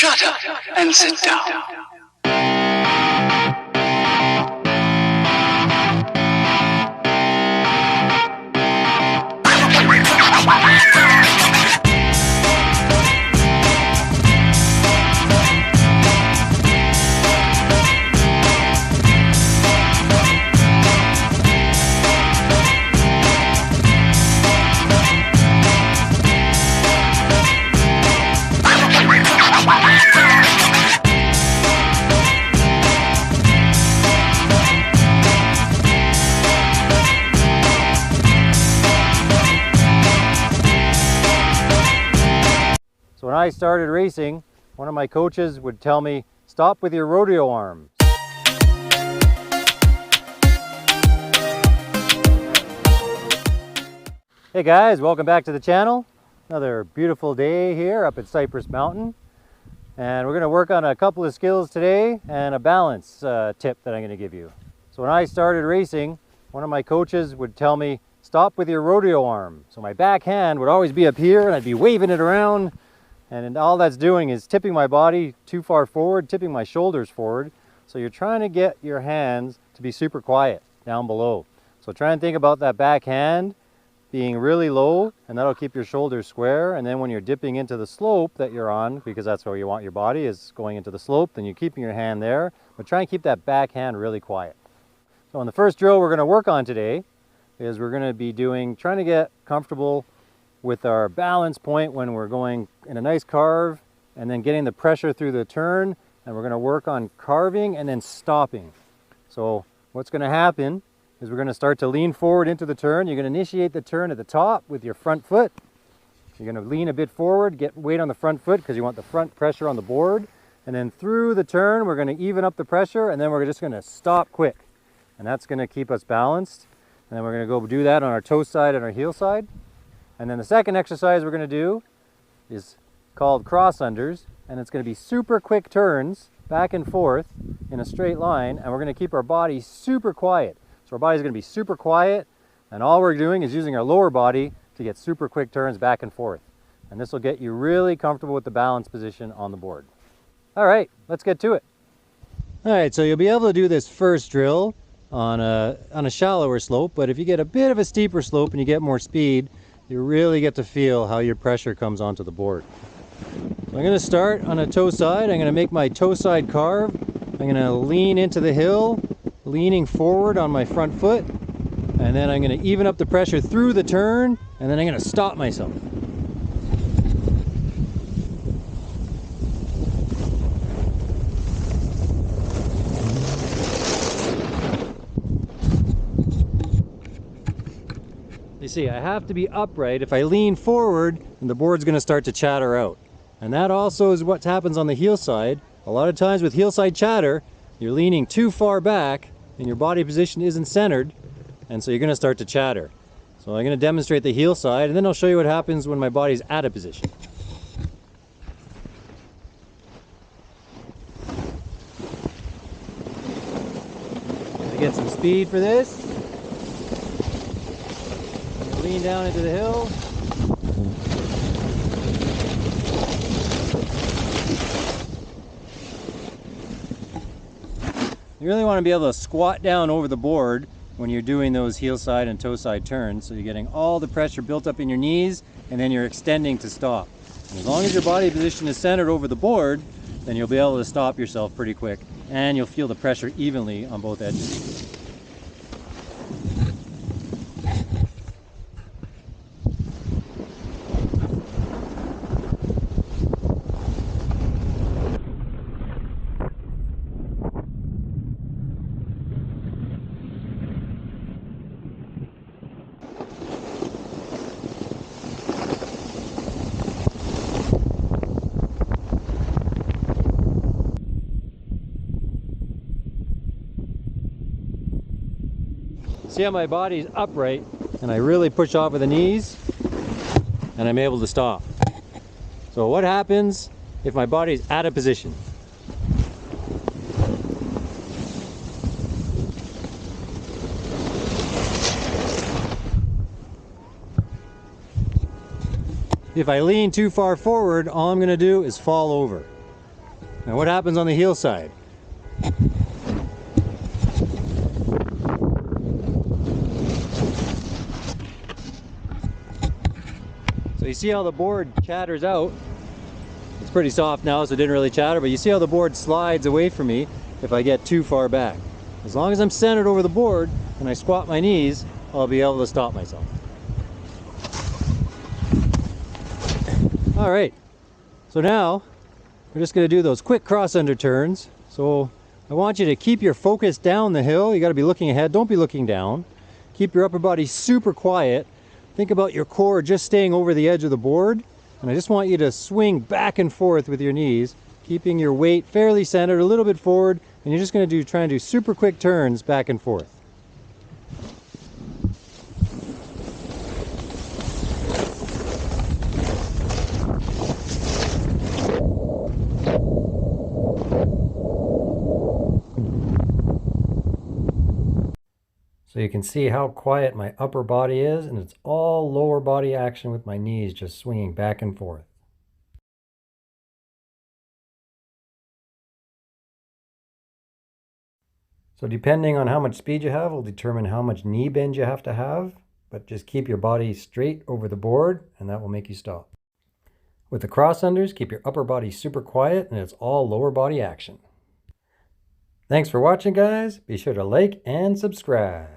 Shut up and sit down. So when I started racing, one of my coaches would tell me, stop with your rodeo arm. Hey guys, welcome back to the channel. Another beautiful day here up at Cypress Mountain. And we're going to work on a couple of skills today and a balance tip that I'm going to give you. So when I started racing, one of my coaches would tell me, stop with your rodeo arm. So my back hand would always be up here and I'd be waving it around. And all that's doing is tipping my body too far forward, tipping my shoulders forward. So you're trying to get your hands to be super quiet down below. So try and think about that back hand being really low, and that'll keep your shoulders square. And then when you're dipping into the slope that you're on, because that's where you want your body is going into the slope, then you're keeping your hand there. But try and keep that back hand really quiet. So on the first drill we're going to work on today is we're going to be trying to get comfortable with our balance point when we're going in a nice carve and then getting the pressure through the turn, and we're going to work on carving and then stopping. So what's going to happen is we're going to start to lean forward into the turn. You're going to initiate the turn at the top with your front foot. You're going to lean a bit forward, get weight on the front foot because you want the front pressure on the board, and then through the turn we're going to even up the pressure, and then we're just going to stop quick, and that's going to keep us balanced. And then we're going to go do that on our toe side and our heel side. And then the second exercise we're going to do is called crossunders, and it's going to be super quick turns back and forth in a straight line, and we're going to keep our body super quiet. So our body's going to be super quiet, and all we're doing is using our lower body to get super quick turns back and forth. And this will get you really comfortable with the balance position on the board. All right, let's get to it. All right, so you'll be able to do this first drill on a shallower slope, but if you get a bit of a steeper slope and you get more speed, you really get to feel how your pressure comes onto the board. So I'm going to start on a toe side. I'm going to make my toe side carve. I'm going to lean into the hill, leaning forward on my front foot, and then I'm going to even up the pressure through the turn, and then I'm going to stop myself. You see, I have to be upright. If I lean forward, then the board's going to start to chatter out. And that also is what happens on the heel side. A lot of times with Heelside Chatter, you're leaning too far back and your body position isn't centered, and so you're going to start to chatter. So I'm going to demonstrate the heel side, and then I'll show you what happens when my body's out of position. To get some speed for this, lean down into the hill. You really want to be able to squat down over the board when you're doing those heel side and toe side turns, so you're getting all the pressure built up in your knees, and then you're extending to stop. And as long as your body position is centered over the board, then you'll be able to stop yourself pretty quick, and you'll feel the pressure evenly on both edges. See how my body's upright and I really push off with the knees and I'm able to stop. So what happens if my body's out of position? If I lean too far forward, all I'm going to do is fall over. Now what happens on the heel side? So you see how the board chatters out. It's pretty soft now, so it didn't really chatter, but you see how the board slides away from me if I get too far back. As long as I'm centered over the board and I squat my knees, I'll be able to stop myself. All right, so now we're just gonna do those quick cross under turns. So I want you to keep your focus down the hill. You gotta be looking ahead, don't be looking down. Keep your upper body super quiet. Think about your core just staying over the edge of the board. And I just want you to swing back and forth with your knees, keeping your weight fairly centered, a little bit forward, and you're just gonna try and do super quick turns back and forth. So you can see how quiet my upper body is, and it's all lower body action with my knees just swinging back and forth. So depending on how much speed you have will determine how much knee bend you have to have, but just keep your body straight over the board and that will make you stop. With the cross unders, keep your upper body super quiet and it's all lower body action. Thanks for watching, guys. Be sure to like and subscribe.